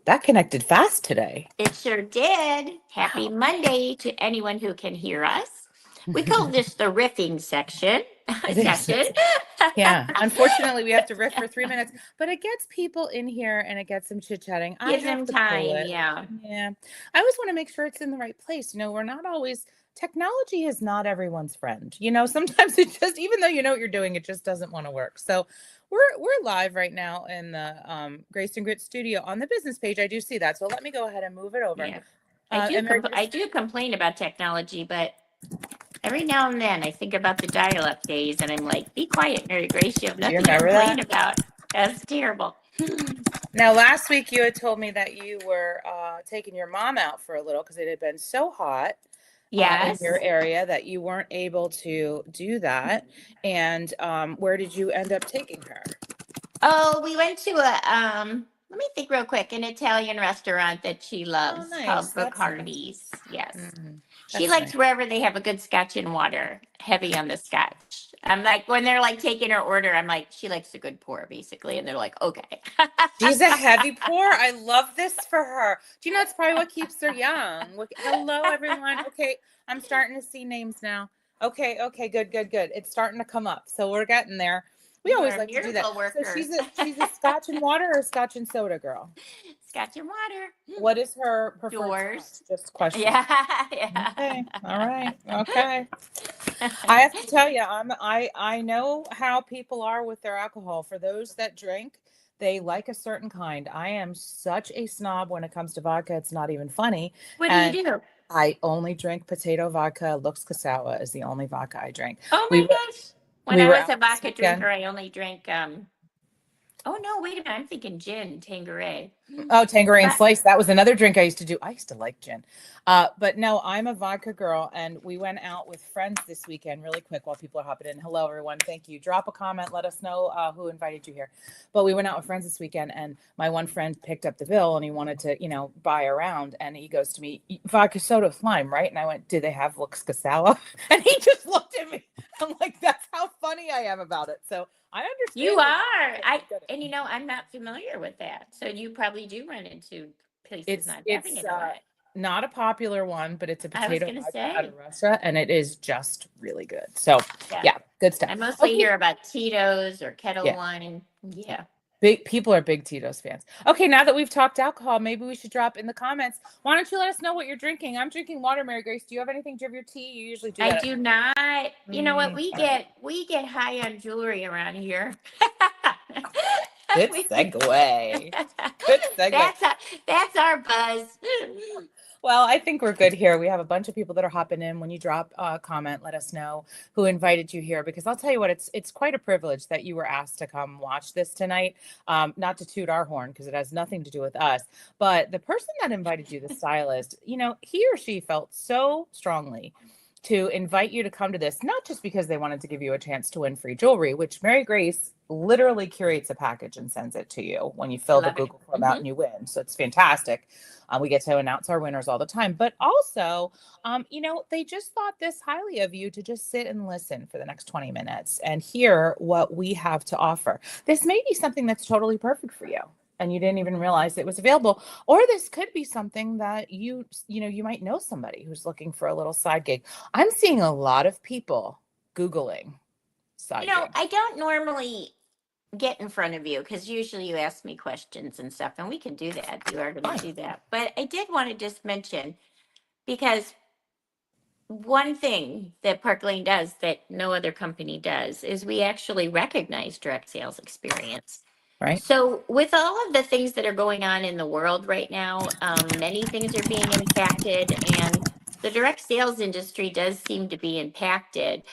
that connected fast today. It sure did. Happy Wow. Monday to anyone who can hear us. We call this the riffing section. It is. Session. Yeah. Unfortunately, we have to riff for 3 minutes, but it gets people in here and it gets them chit chatting. I Give have them to pull time. it. Yeah. Yeah. I always want to make sure it's in the right place. We're not always, technology is not everyone's friend. Sometimes it just, even though you know what you're doing, it just doesn't want to work. So we're live right now in the Grace and Grit studio on the business page. I do see that. So let me go ahead and move it over. Yeah. I do. And Mary I Grace, do complain about technology, but every now and then I think about the dial-up days, and I'm like, "Be quiet, Mary Grace. You have do you nothing to remember complain that? about." That's terrible. Now, last week you had told me that you were taking your mom out for a little because it had been so hot in your Yes. area that you weren't able to do that. And where did you end up taking her? Oh, we went to a let me think real quick, an Italian restaurant that she Oh, loves nice. called That's nice. Bacardi's. Yes. Mhm. She That's likes nice. wherever they have a good scotch and water, heavy on the scotch. I'm like, when they're like taking her order, I'm like, she likes a good pour, basically. And they're like, okay. She's a heavy pour. I love this for her. Do you know it's probably what keeps her young? Hello, everyone. Okay, I'm starting to see names now. Okay, okay, good, good, good. It's starting to come up. So we're getting there. We You always are a like to do that. miracle So worker. she's a scotch and water or scotch and soda girl? Scotch and water. What is her preferred scotch? Yours. Just questioning. Yeah. Yeah. Okay. All right. Okay. I have to tell you, I know how people are with their alcohol. For those that drink, they like a certain kind. I am such a snob when it comes to vodka. It's not even funny. What do you And do? I only drink potato vodka. Lux Casawa is the only vodka I drink. Oh We my were gosh. When we I were was a out this vodka weekend. drinker, I only drank oh no, wait a minute. I'm thinking gin, Tanqueray. Oh, Tangerine and But Slice. That was another drink I used to do. I used to like gin. But no, I'm a vodka girl. And we went out with friends this weekend, really quick while people are hopping in. Hello, everyone. Thank you. Drop a comment. Let us know who invited you here. But we went out with friends this weekend, and my one friend picked up the bill and he wanted to, buy around. And he goes to me, vodka soda with lime, right? And I went, do they have Lux Casala? And he just looked at me. I'm like, that's how funny I am about it. So I you understand where people are. get I get it. and I'm not familiar with that. So you probably do run into places It's not having it's it a lot. not a popular one, but it's a I was potato gonna vodka out say, of Russia, and it is just really good. So, yeah. yeah, good stuff. I mostly Okay, hear about Tito's or Kettle yeah, One. Yeah. big people are big Tito's fans. Okay, now that we've talked alcohol, maybe we should drop in the comments. Why don't you let us know what you're drinking? I'm drinking water, Mary Grace. Do you have anything? Do you have your tea? You usually do I that at do home. not. You know what? Mm, We get high on jewelry around here. good We- segue. Good segue. that's a, that's our buzz. Well, I think we're good here. We have a bunch of people that are hopping in. When you drop a comment, let us know who invited you here, because I'll tell you what, it's quite a privilege that you were asked to come watch this tonight. Not to toot our horn because it has nothing to do with us, but the person that invited you, the stylist, he or she felt so strongly to invite you to come to this, not just because they wanted to give you a chance to win free jewelry, which Mary Grace literally curates a package and sends it to you when you I fill the love it. Google form out and you win. So it's fantastic. We get to announce our winners all the time, but also, they just thought this highly of you to just sit and listen for the next 20 minutes and hear what we have to offer. This may be something that's totally perfect for you, and you didn't even realize it was available. Or this could be something that you might know somebody who's looking for a little side gig. I'm seeing a lot of people Googling side gigs. I don't normally get in front of you because usually you ask me questions and stuff, and we can do that. You are going to Fine. do that. But I did want to just mention, because one thing that Park Lane does that no other company does is we actually recognize direct sales experience. Right? So, with all of the things that are going on in the world right now, many things are being impacted, and the direct sales industry does seem to be impacted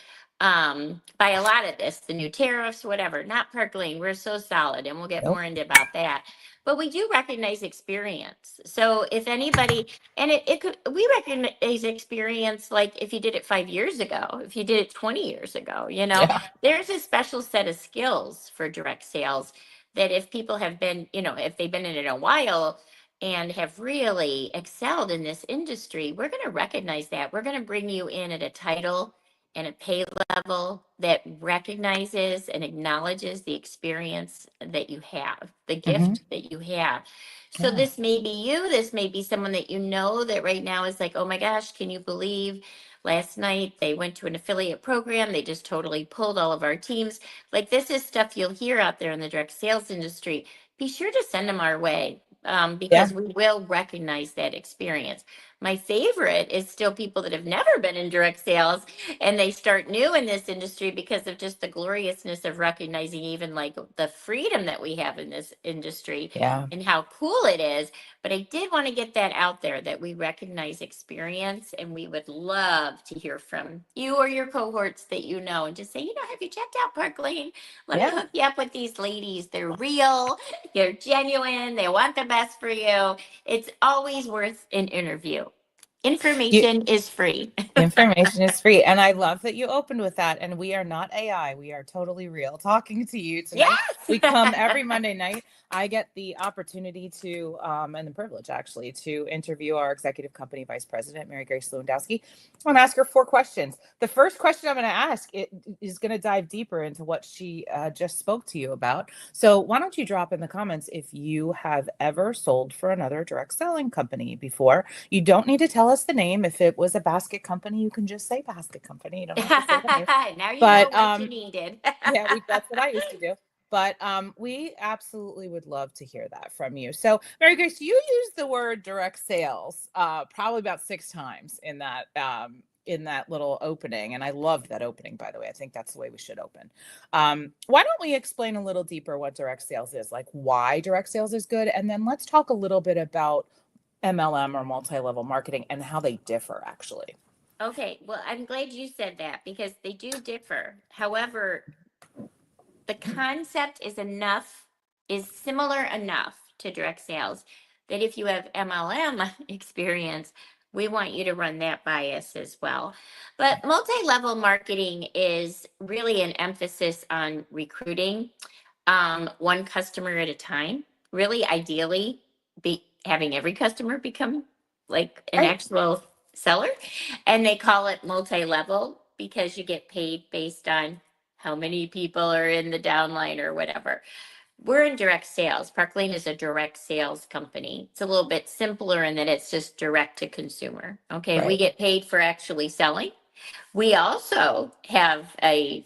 by a lot of this, the new tariffs, whatever. Not Park Lane, we're so solid, and we'll get Nope. more into about that. But we do recognize experience. So, if anybody, and it could, we recognize experience like if you did it 5 years ago, if you did it 20 years ago, Yeah. there's a special set of skills for direct sales that if people have been, if they've been in it a while and have really excelled in this industry, we're going to recognize that. We're going to bring you in at a title and a pay level that recognizes and acknowledges the experience that you have, the Hmm. gift that you have. So Yeah. this may be you, this may be someone that you know that right now is like, oh my gosh, can you believe last night they went to an affiliate program, they just totally pulled all of our teams. Like, this is stuff you'll hear out there in the direct sales industry. Be sure to send them our way, Yeah. because we will recognize that experience. My favorite is still people that have never been in direct sales and they start new in this industry because of just the gloriousness of recognizing even like the freedom that we have in this industry Yeah. and how cool it is. But I did want to get that out there, that we recognize experience, and we would love to hear from you or your cohorts that you know, and just say, have you checked out Park Lane? Let me Yeah. hook you up with these ladies. They're real, they're genuine, they want the best for you. It's always worth an interview. You, Information is free. Information is free. And I love that you opened with that. And we are not AI. We are totally real talking to you tonight. Yes. We come every Monday night. I get the opportunity to, and the privilege actually, to interview our executive company vice president, Mary Grace Lewandowski. I'm going to ask her 4 questions. The first question I'm going to ask is going to dive deeper into what she just spoke to you about. So why don't you drop in the comments if you have ever sold for another direct selling company before? You don't need to tell us the name. If it was a basket company, you can just say basket company. You don't have to say the name. Now you know But what you needed. yeah, that's what I used to do. But we absolutely would love to hear that from you. So, Mary Grace, you used the word direct sales probably about 6 times in that little opening, and I loved that opening. By the way, I think that's the way we should open. Why don't we explain a little deeper what direct sales is, like why direct sales is good, and then let's talk a little bit about MLM or multi-level marketing and how they differ actually. Okay, well, I'm glad you said that because they do differ. However, the concept is similar enough to direct sales that if you have MLM experience, we want you to run that bias as well. But multi-level marketing is really an emphasis on recruiting, one customer at a time. Really, ideally, be having every customer become like an Right. actual seller. And they call it multi-level because you get paid based on how many people are in the downline or whatever. We're in direct sales. Park Lane is a direct sales company. It's a little bit simpler in that it's just direct to consumer. Okay, we Right. get paid for actually selling. We also have a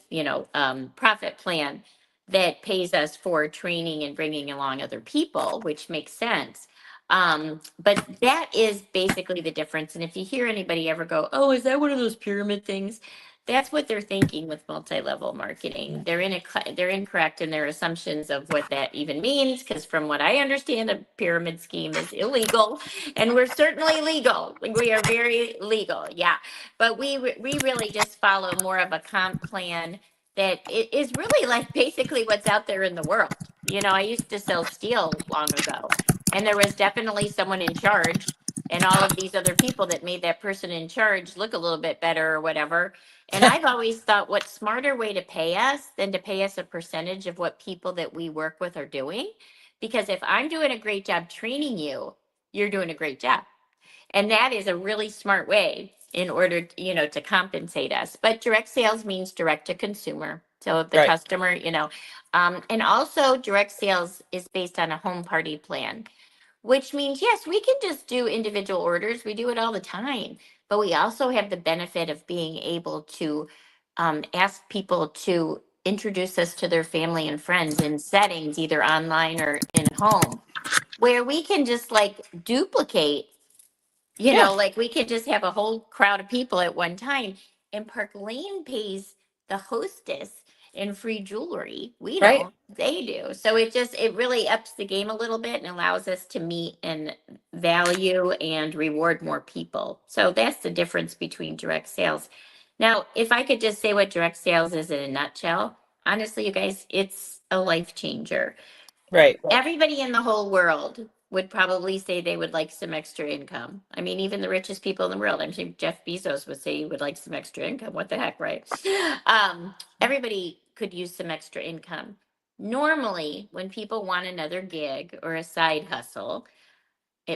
profit plan that pays us for training and bringing along other people, which makes sense. But that is basically the difference. And if you hear anybody ever go, "Oh, is that one of those pyramid things?" That's what they're thinking with multi-level marketing. They're incorrect in their assumptions of what that even means. Because from what I understand, a pyramid scheme is illegal, and we're certainly legal. Like, we are very legal. Yeah, but we really just follow more of a comp plan that is really like basically what's out there in the world. I used to sell steel long ago, and there was definitely someone in charge, and all of these other people that made that person in charge look a little bit better or whatever. And I've always thought, what smarter way to pay us than to pay us a percentage of what people that we work with are doing? Because if I'm doing a great job training you, you're doing a great job. And that is a really smart way in order to compensate us. But direct sales means direct to consumer. So the Right. customer, and also direct sales is based on a home party plan, which means, yes, we can just do individual orders. We do it all the time. But we also have the benefit of being able to ask people to introduce us to their family and friends in settings, either online or in home, where we can just like duplicate, Yeah. like we could just have a whole crowd of people at one time. And Park Lane pays the hostess in free jewelry. We Right. don't, they do. So it really ups the game a little bit and allows us to meet and value and reward more people. So that's the difference between direct sales. Now, if I could just say what direct sales is in a nutshell, honestly, you guys, it's a life changer. Right. Everybody in the whole world would probably say they would like some extra income. I mean, even the richest people in the world. I'm sure Jeff Bezos would say he would like some extra income. What the heck, right? Everybody could use some extra income. Normally, when people want another gig or a side hustle,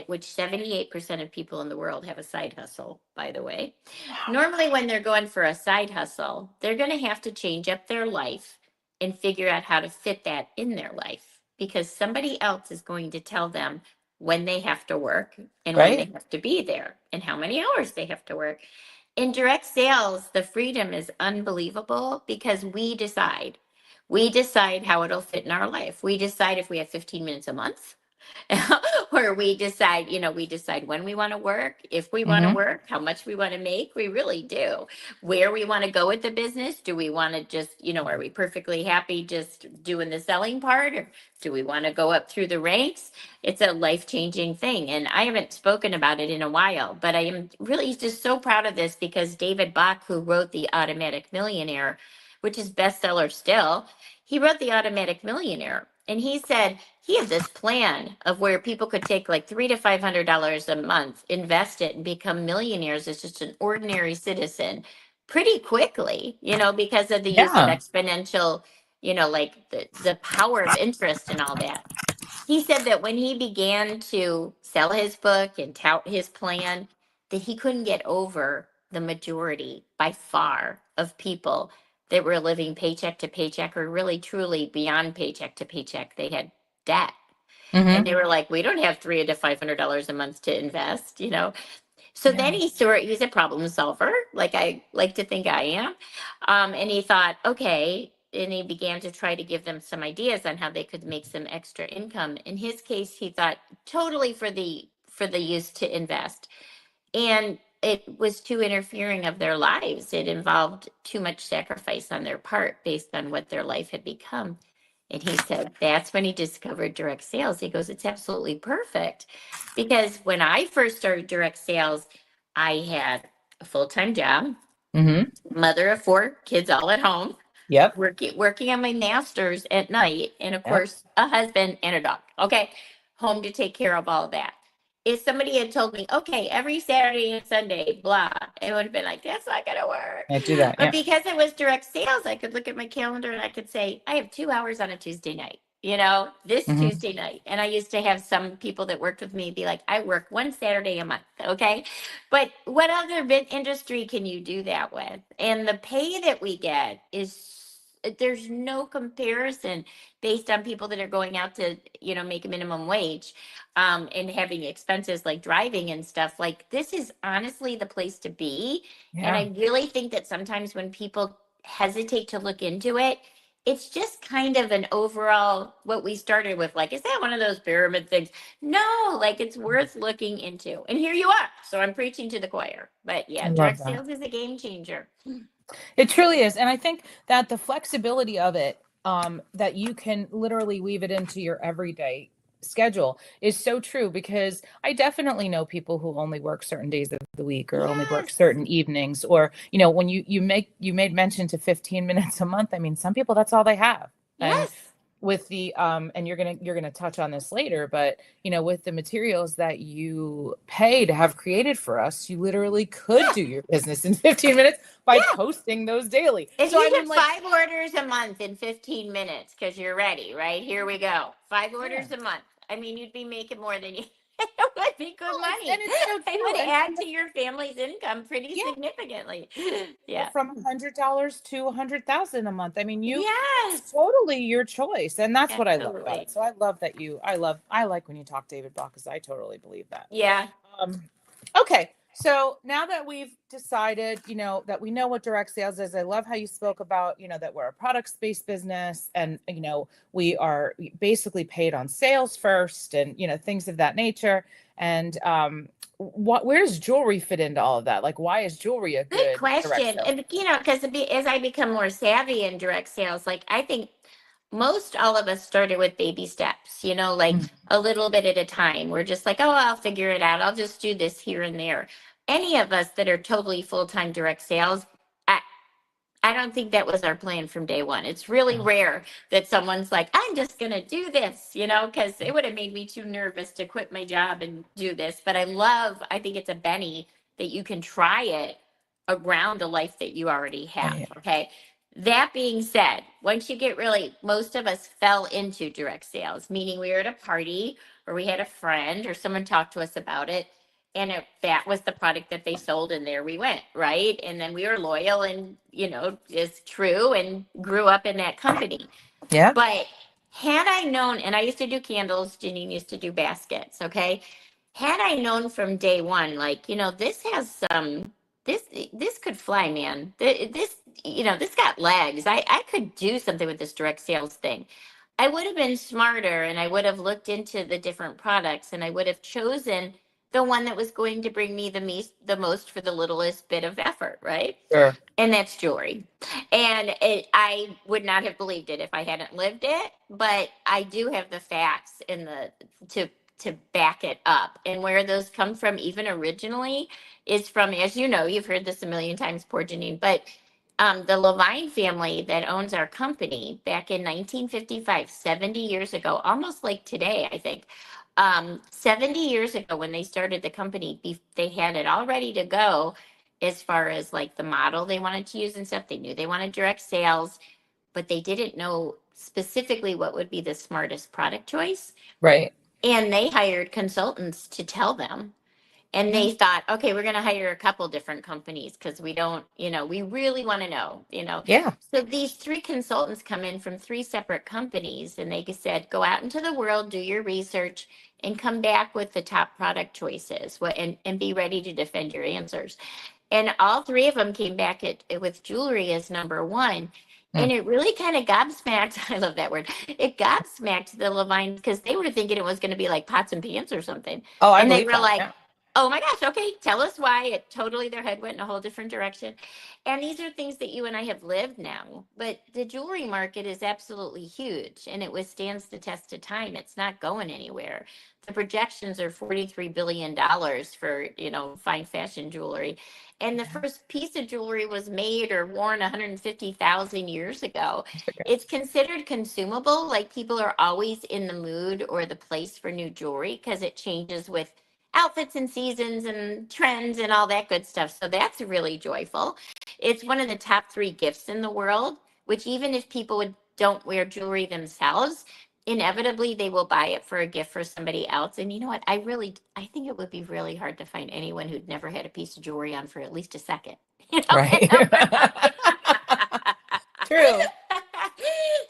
which 78% of people in the world have a side hustle, by the way. Wow. Normally, when they're going for a side hustle, they're going to have to change up their life and figure out how to fit that in their life because somebody else is going to tell them when they have to work and when they Right. have to be there and how many hours they have to work. In direct sales, the freedom is unbelievable because we decide. We decide how it'll fit in our life. We decide if we have 15 minutes a month where we decide when we want to work, if we want to Mm-hmm. work, how much we want to make. We really do. Where we want to go with the business. Do we want to just, are we perfectly happy just doing the selling part, or do we want to go up through the ranks? It's a life-changing thing. And I haven't spoken about it in a while, but I am really just so proud of this because David Bach, who wrote The Automatic Millionaire, which is bestseller still, he wrote The Automatic Millionaire. And he said he had this plan of where people could take like $300 to $500 a month, invest it, and become millionaires as just an ordinary citizen pretty quickly, because of the use of Yeah. exponential, like the power of interest and all that. He said that when he began to sell his book and tout his plan, that he couldn't get over the majority by far of people that were living paycheck to paycheck or really truly beyond paycheck to paycheck. They had debt. And Mm-hmm. they were like, we don't have $300 to $500 a month to invest. So then Yeah. he's a problem solver, like I like to think I am. And he thought, okay, and he began to try to give them some ideas on how they could make some extra income. In his case, he thought totally for the use to invest. And it was too interfering of their lives. It involved too much sacrifice on their part based on what their life had become. And he said that's when he discovered direct sales. He goes, it's absolutely perfect. Because when I first started direct sales, I had a full-time job, Mm-hmm. mother of 4 kids all at home, Yep. working on my master's at night, and of Yep. course, a husband and a dog. Okay, home to take care of all that. If somebody had told me, okay, every Saturday and Sunday, blah, it would have been like, that's not gonna Can't work. do that. But Yeah. because it was direct sales, I could look at my calendar and I could say, I have 2 hours on a Tuesday night. This Mm-hmm. Tuesday night. And I used to have some people that worked with me be like, I work one Saturday a month. Okay. But what other industry can you do that with? And the pay that we get there's no comparison based on people that are going out to, make a minimum wage, and having expenses like driving and stuff. Like, this is honestly the place to be. And Yeah. I really think that sometimes when people hesitate to look into it, it's just kind of an overall what we started with, like, is that one of those pyramid things? No, like, it's worth looking into. And here you are. So I'm preaching to the choir. But I yeah, love direct that. sales is a game changer. It truly is. And I think that the flexibility of it, that you can literally weave it into your everyday schedule is so true because I definitely know people who only work certain days of the week or only work Yes. certain evenings, or when you made mention to 15 minutes a month. I mean, some people that's all they have. And Yes. with the and you're gonna touch on this later, but with the materials that you pay to have created for us, you literally could Yeah. do your business in 15 minutes by Yeah. posting those daily. If So you I did mean, like, 5 orders a month in 15 minutes, because you're ready, right? Here we go. Five yeah. orders a month. I mean, you'd be making more than you. It would be good Well, money. it's so It true. would And add to your family's income pretty yeah, significantly. Yeah. from $100 to 100,000 a month. I mean, it's Yes. totally your choice, and that's what I love about it. Absolutely. So I love that I like when you talk David Bach because I totally believe that. Yeah. Um, okay, so now that we've decided, that we know what direct sales is, I love how you spoke about, that we're a products-based business, and we are basically paid on sales first, and things of that nature. And where does jewelry fit into all of that? Like, why is jewelry a Good good direct question. sales? And, because as I become more savvy in direct sales, like, I think most all of us started with baby steps, like Mhm. a little bit at a time. We're just like, oh, I'll figure it out. I'll just do this here and there. Any of us that are totally full-time direct sales, I don't think that was our plan from day one. It's really Yeah. rare that someone's like, I'm just going to do this, because it would have made me too nervous to quit my job and do this. But I think it's a Benny that you can try it around the life that you already have. Right. Okay. That being said, once you get really, most of us fell into direct sales, meaning we were at a party or we had a friend or someone talked to us about it. And that was the product that they sold, and there we went, right? And then we were loyal and, is true and grew up in that company. Yeah. But had I known, and I used to do candles, Janine used to do baskets, okay? Had I known from day one, like, this has some, this could fly, man. This, this got legs. I could do something with this direct sales thing. I would have been smarter, and I would have looked into the different products, and I would have chosen the one that was going to bring me the most for the littlest bit of effort, right? Sure. And that's jewelry. And I would not have believed it if I hadn't lived it, but I do have the facts in the to to back it up. And where those come from, even originally, is from, as you know, you've heard this a million times, poor Janine, but the Levine family that owns our company back in 1955, 70 years ago, almost like today, I think. 70 years ago, when they started the company, they had it all ready to go as far as like the model they wanted to use and stuff. They knew they wanted direct sales, but they didn't know specifically what would be the smartest product choice. Right. And they hired consultants to tell them. And Yeah. they thought, okay, we're going to hire a couple different companies because we don't, we really want to know. Yeah. So these three consultants come in from three separate companies, and they said, go out into the world, do your research, and come back with the top product choices, and be ready to defend your answers. And all three of them came back with jewelry as number one. And Mm. it really kind of gobsmacked. I love that word. It gobsmacked the Levines because they were thinking it was going to be like pots and pans or something. Oh, I And they believe were that. like, Yeah. oh my gosh, okay, tell us why. It totally, their head went in a whole different direction. And these are things that you and I have lived now. But the jewelry market is absolutely huge, and it withstands the test of time. It's not going anywhere. The projections are $43 billion for, fine fashion jewelry. And the first piece of jewelry was made or worn 150,000 years ago. It's considered consumable, like people are always in the mood or the place for new jewelry because it changes with outfits and seasons and trends and all that good stuff. So that's really joyful. It's one of the top three gifts in the world, which even if don't wear jewelry themselves, inevitably they will buy it for a gift for somebody else. And you know what? I think it would be really hard to find anyone who'd never had a piece of jewelry on for at least a second. Right. True.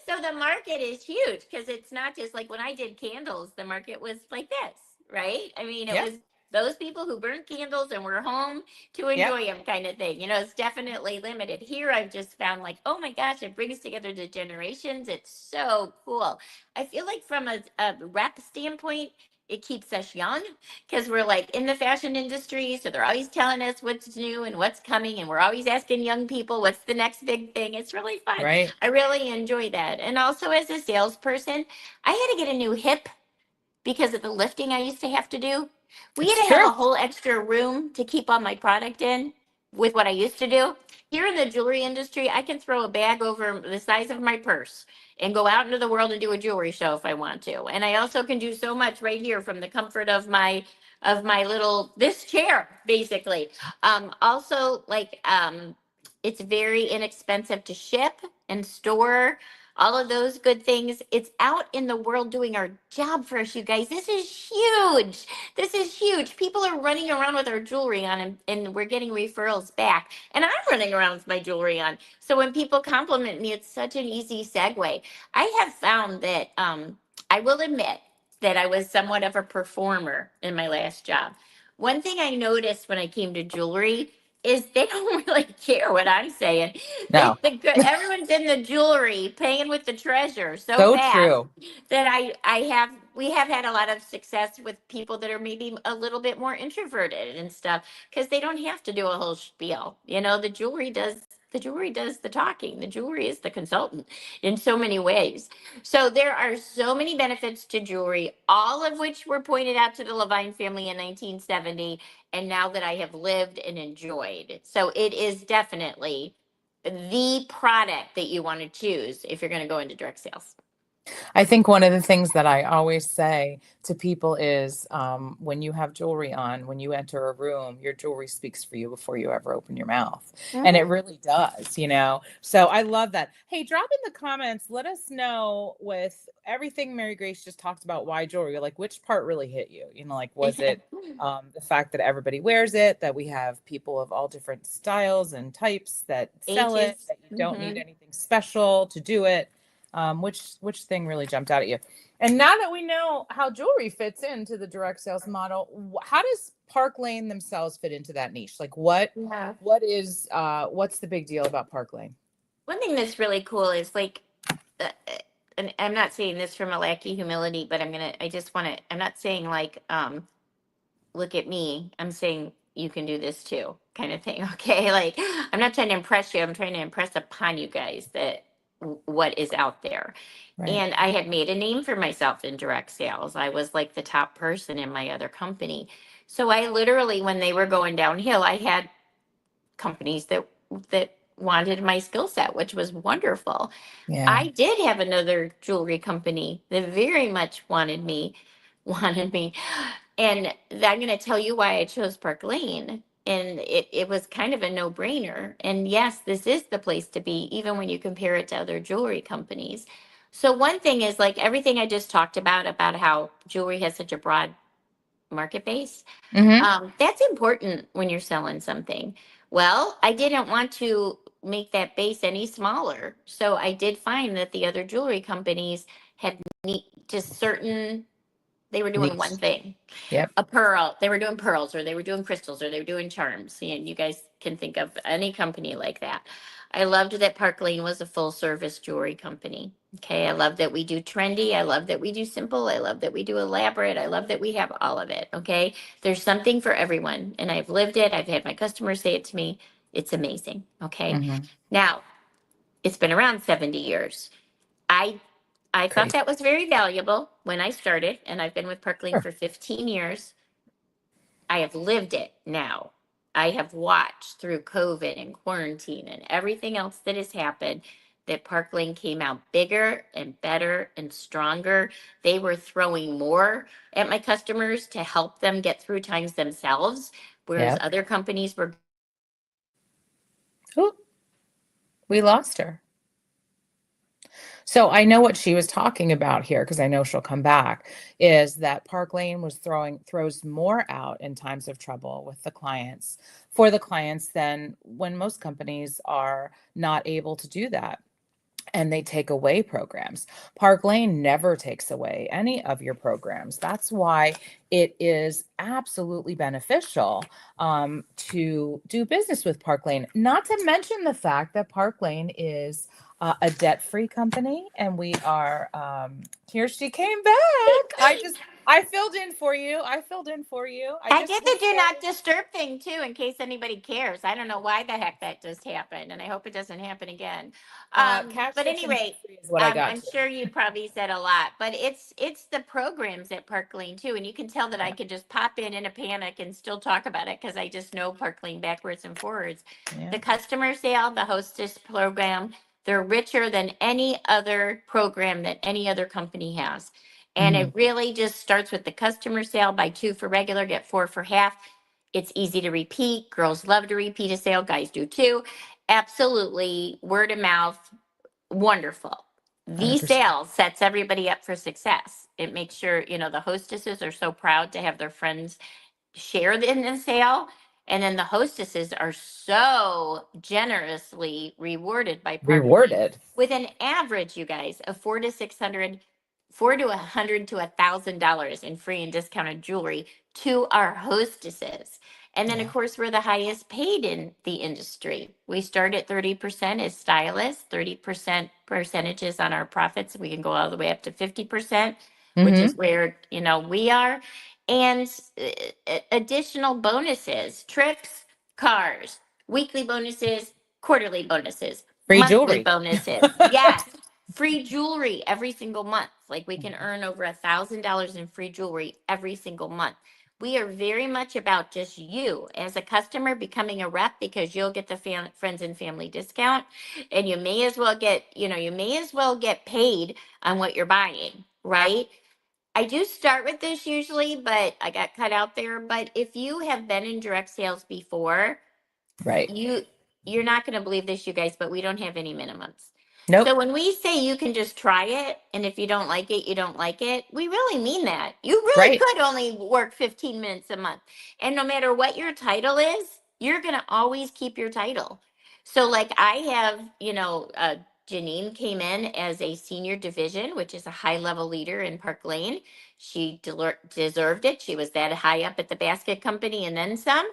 So the market is huge because it's not just like when I did candles, the market was like this, right? I mean, it Yeah. was those people who burned candles and were home to Yep. enjoy them kind of thing. It's definitely limited. Here, I've just found like, oh my gosh, it brings together the generations. It's so cool. I feel like from a rep standpoint, it keeps us young because we're like in the fashion industry. So they're always telling us what's new and what's coming. And we're always asking young people, what's the next big thing? It's really fun. Right. I really enjoy that. And also, as a salesperson, I had to get a new hip because of the lifting I used to have to do. We It's had to have a true. whole extra room to keep all my product in with what I used to do. Here in the jewelry industry, I can throw a bag over the size of my purse and go out into the world and do a jewelry show if I want to. And I also can do so much right here from the comfort of my little this chair basically. Also like it's very inexpensive to ship and store, all of those good things. It's out in the world doing our job for us, you guys. This is huge. This is huge. People are running around with our jewelry on, and we're getting referrals back. And I'm running around with my jewelry on. So when people compliment me, it's such an easy segue. I have found that I will admit that I was somewhat of a performer in my last job. One thing I noticed when I came to jewelry is they don't really care what I'm saying. No. Everyone's in the jewelry, paying with the treasure so So fast true. that we have had a lot of success with people that are maybe a little bit more introverted and stuff because they don't have to do a whole spiel. The jewelry does the talking. The jewelry is the consultant in so many ways. So there are so many benefits to jewelry, all of which were pointed out to the Levine family in 1970, and now that I have lived and enjoyed. So it is definitely the product that you want to choose if you're going to go into direct sales. I think one of the things that I always say to people is when you have jewelry on, when you enter a room, your jewelry speaks for you before you ever open your mouth. And it Mhm. really does, you know? So I love that. Hey, drop in the comments. Let us know with everything Mary Grace just talked about why jewelry, like which part really hit you? You know, like was it the fact that everybody wears it, that we have people of all different styles and types that sell it, Ages. that you don't need anything special to do it? Which thing really jumped out at you? And now that we know how jewelry fits into the direct sales model, how does Park Lane themselves fit into that niche? Like Yeah. what's the big deal about Park Lane? One thing that's really cool is like, and I'm not saying this from a lack of humility, but I just want to, I'm not saying like, look at me. I'm saying you can do this too, kind of thing. Okay. Like, I'm not trying to impress you. I'm trying to impress upon you guys that what is out there. Right. And I had made a name for myself in direct sales. I was like the top person in my other company. So I literally, when they were going downhill, I had companies that wanted my skill set, which was wonderful. Yeah. I did have another jewelry company that very much wanted me. And I'm going to tell you why I chose Park Lane. And it was kind of a no brainer. And yes, this is the place to be, even when you compare it to other jewelry companies. So, one thing is like everything I just talked about how jewelry has such a broad market base. Mm-hmm. That's important when you're selling something. Well, I didn't want to make that base any smaller. So I did find that the other jewelry companies had just certain, they were doing Niche. one thing. Yep. A pearl, they were doing pearls, or they were doing crystals, or they were doing charms. And you guys can think of any company like that. I loved that Park Lane was a full service jewelry company. Okay. I love that we do trendy. I love that we do simple. I love that we do elaborate. I love that we have all of it. Okay. There's something for everyone. And I've lived it. I've had my customers say it to me. It's amazing. Okay. Mm-hmm. Now, it's been around 70 years. I I thought Crazy. that was very valuable when I started, and I've been with Park Lane Sure. for 15 years. I have lived it now. I have watched through COVID and quarantine and everything else that has happened that Park Lane came out bigger and better and stronger. They were throwing more at my customers to help them get through times themselves, whereas Yep. other companies were. Ooh, we lost her. So I know what she was talking about here because I know she'll come back, is that Park Lane was throws more out in times of trouble with the clients for the clients than when most companies are not able to do that and they take away programs. Park Lane never takes away any of your programs. That's why it is absolutely beneficial to do business with Park Lane. Not to mention the fact that Park Lane is a debt-free company, and we are. Here she came back. I filled in for you. I filled in for you. I I just did the do restarted. not disturb thing too, in case anybody cares. I don't know why the heck that just happened, and I hope it doesn't happen again. Cash But rich and anyway, debt-free is what I got I'm to. sure you probably said a lot, but it's the programs at Park Lane too, and you can tell that I Yeah. could just pop in a panic and still talk about it because I just know Park Lane backwards and forwards. Yeah. The customer sale, the hostess program, they're richer than any other program that any other company has. And Mhm. it really just starts with the customer sale, buy two for regular, get four for half. It's easy to repeat. Girls love to repeat a sale, guys do too. Absolutely, word of mouth, wonderful. These 100%. sales sets everybody up for success. It makes sure, the hostesses are so proud to have their friends share in the sale. And then the hostesses are so generously rewarded by Park Lane Rewarded. with an average, you guys, of 400 to $1,000 in free and discounted jewelry to our hostesses. And then, of Yeah. course, we're the highest paid in the industry. We start at 30% as stylists, 30% percentages on our profits. We can go all the way up to 50%, which is Mhm. where, we are. And additional bonuses, trips, cars, weekly bonuses, quarterly bonuses, Free monthly jewelry. bonuses. Yes, free jewelry every single month. Like we can earn over $1,000 in free jewelry every single month. We are very much about just you as a customer becoming a rep, because you'll get the friends and family discount, and you may as well get, you may as well get paid on what you're buying, right? I do start with this usually, but I got cut out there. But if you have been in direct sales before, Right. you you're not going to believe this, you guys, but we don't have any minimums. So Nope. when we say you can just try it, and if you don't like it, you don't like it, we really mean that. You really Right. could only work 15 minutes a month. And no matter what your title is, you're going to always keep your title. So like I have, Janine came in as a senior division, which is a high level leader in Park Lane. She deserved it. She was that high up at the basket company and then some.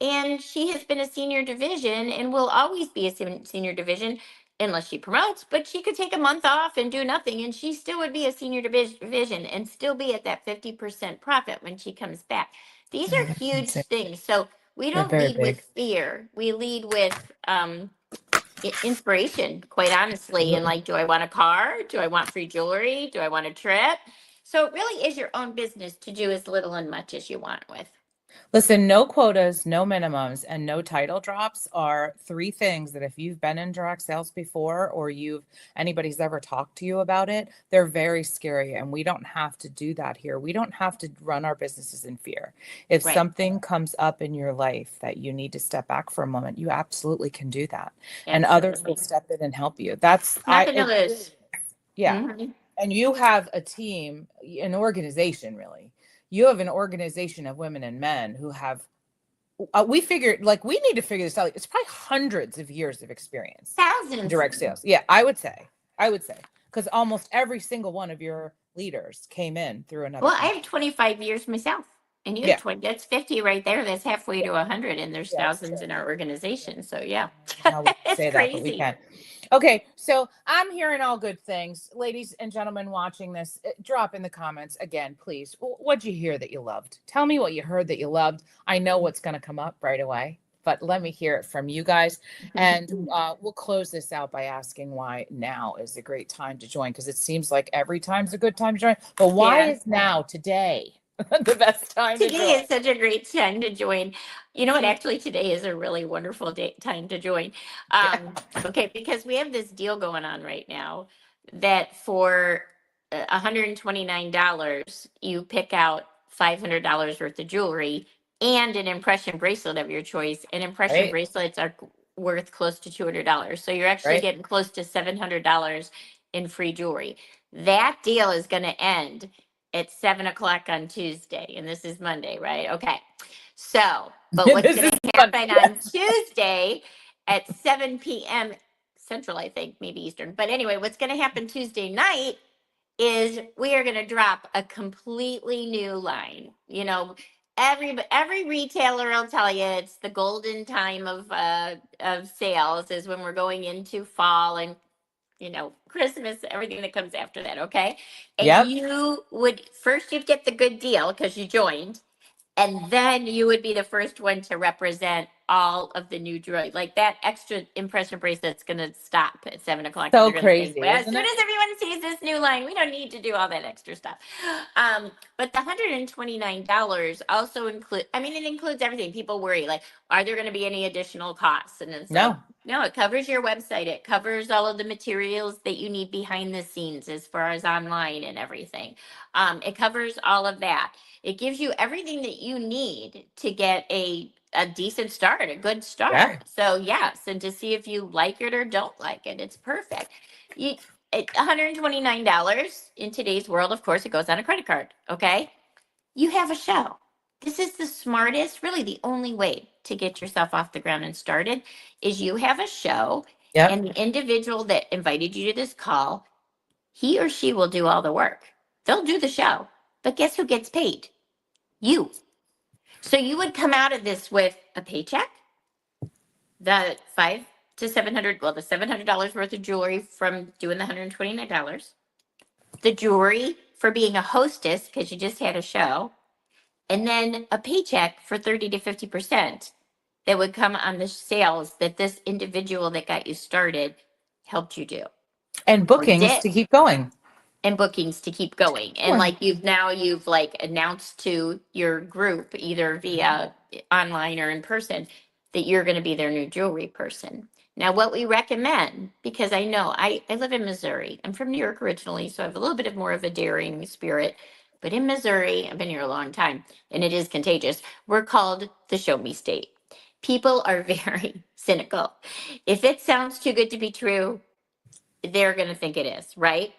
And she has been a senior division and will always be a senior division unless she promotes, but she could take a month off and do nothing and she still would be a senior division and still be at that 50% profit when she comes back. These Yeah, are that's huge insane. things. So we They're don't very lead with big. fear. We lead with inspiration, quite honestly. And Absolutely. like, do I want a car? Do I want free jewelry? Do I want a trip? So it really is your own business to do as little and much as you want with. Listen, no quotas, no minimums, and no title drops are three things that if you've been in direct sales before or anybody's ever talked to you about it, they're very scary. And we don't have to do that here. We don't have to run our businesses in fear. If Right. something comes up in your life that you need to step back for a moment, you absolutely can do that. And others will Absolutely. step in and help you. That's Nothing to it really lose. is. Yeah. Hmm. And you have a team, an organization, really. You have an organization of women and men who have, we figured, like, we need to figure this out. It's probably hundreds of years of experience in Thousands. direct sales. Yeah, I would say, because almost every single one of your leaders came in through another Well, I have company. 25 years myself, and you have Yeah, 20. That's 50 right there. That's halfway to 100, and there's yeah, it's thousands true. in our Yeah. organization. So, yeah, I don't know how we can it's say that, but we crazy. can. Okay, so I'm hearing all good things. Ladies and gentlemen watching this, drop in the comments again, please. What'd you hear that you loved? Tell me what you heard that you loved. I know what's going to come up right away, but let me hear it from you guys. And we'll close this out by asking why now is a great time to join, because it seems like every time's a good time to join. But why Yeah. is now, today, the best time to Today join? is such a great time to join. You know what? Actually, today is a really wonderful time to join. Yeah. Okay, because we have this deal going on right now that for $129, you pick out $500 worth of jewelry and an impression bracelet of your choice. And impression Right, bracelets are worth close to $200. So you're actually right. getting close to $700 in free jewelry. That deal is going to end at 7 o'clock on Tuesday, and this is Monday, right? Okay. So, but what's This going is to fun. happen on Yes. Tuesday at 7 p.m. Central, I think, maybe Eastern. But anyway, what's going to happen Tuesday night is we are going to drop a completely new line. Every retailer will tell you it's the golden time of sales is when we're going into fall and Christmas, everything that comes after that, okay? And Yep. you would first you'd get the good deal because you joined, and then you would be the first one to represent all of the new jewelry. Like that extra impression bracelet's gonna stop at 7 o'clock, and So they're gonna say, crazy, well, as isn't soon it? as everyone sees this new line, we don't need to do all that extra stuff. But the $129 also include, I mean, it includes everything. People worry, like, are there gonna be any additional costs? And it's like, No. no, it covers your website. It covers all of the materials that you need behind the scenes as far as online and everything. It covers all of that. It gives you everything that you need to get a decent start, a good Yeah. start. So yes, and to see if you like it or don't like it, it's perfect. You $129 in today's world, of course, it goes on a credit card. Okay, you have a show. This is the smartest, really the only way to get yourself off the ground and started is you have a show, Yep. and the individual that invited you to this call, he or she will do all the work. They'll do the show. But guess who gets paid? You. So you would come out of this with a paycheck, the 5 to 700, well, the $700 worth of jewelry from doing the $129, the jewelry for being a hostess because you just had a show, and then a paycheck for 30 to 50% that would come on the sales that this individual that got you started helped you do And or bookings did. to keep going. and bookings to keep going. And Sure. like you've like announced to your group, either via online or in person, that you're going to be their new jewelry person. Now, what we recommend, because I know I live in Missouri, I'm from New York originally, so I have a little bit of more of a daring spirit. But in Missouri, I've been here a long time, and it is contagious. We're called the show me state. People are very cynical. If it sounds too good to be true, they're going to think it is, right?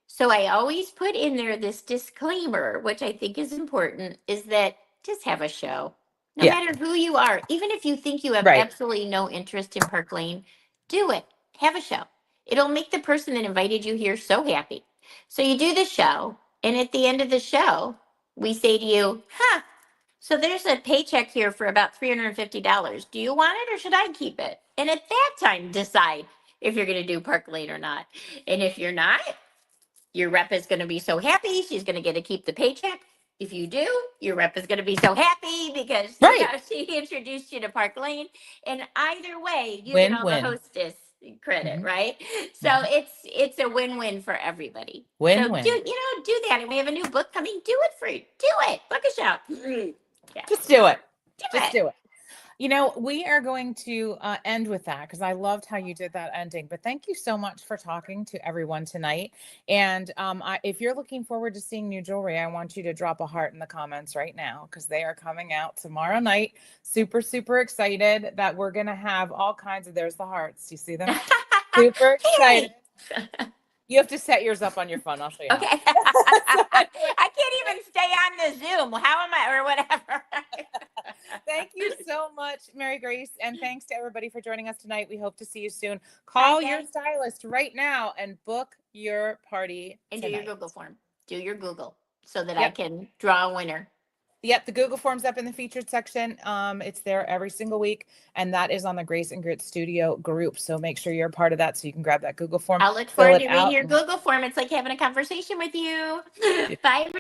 So I always put in there this disclaimer, which I think is important, is that just have a show. No Yeah. matter who you are, even if you think you have Right. absolutely no interest in Park Lane, do it. Have a show. It'll make the person that invited you here so happy. So you do the show, and at the end of the show, we say to you, huh, so there's a paycheck here for about $350. Do you want it or should I keep it? And at that time, decide if you're going to do Park Lane or not. And if you're not, your rep is going to be so happy. She's going to get to keep the paycheck. If you do, your rep is going to be so happy because Right. she introduced you to Park Lane. And either way, you get all the Win-win. hostess credit, Mhm. right? So it's a win-win for everybody. So Win-win. do that. And we have a new book coming. Do it for you. Do it. Book a show. Yeah. Just do it. Do Just it. do it. We are going to end with that because I loved how you did that ending. But thank you so much for talking to everyone tonight. And if you're looking forward to seeing new jewelry, I want you to drop a heart in the comments right now because they are coming out tomorrow night. Super, super excited that we're going to have all kinds of, there's the hearts. You see them? Super excited. You have to set yours up on your phone. I'll show you. Okay. I can't even stay on the Zoom. How am I, or whatever? Thank you so much, Mary Grace. And thanks to everybody for joining us tonight. We hope to see you soon. Call your stylist right now and book your party and tonight. do your Google form. Do your Google so that I can draw a winner. Yep, the Google form's up in the featured section. It's there every single week, and that is on the Grace and Grit Studio group. So make sure you're a part of that so you can grab that Google form. I'll look forward to reading your Google form. It's like having a conversation with you. Bye.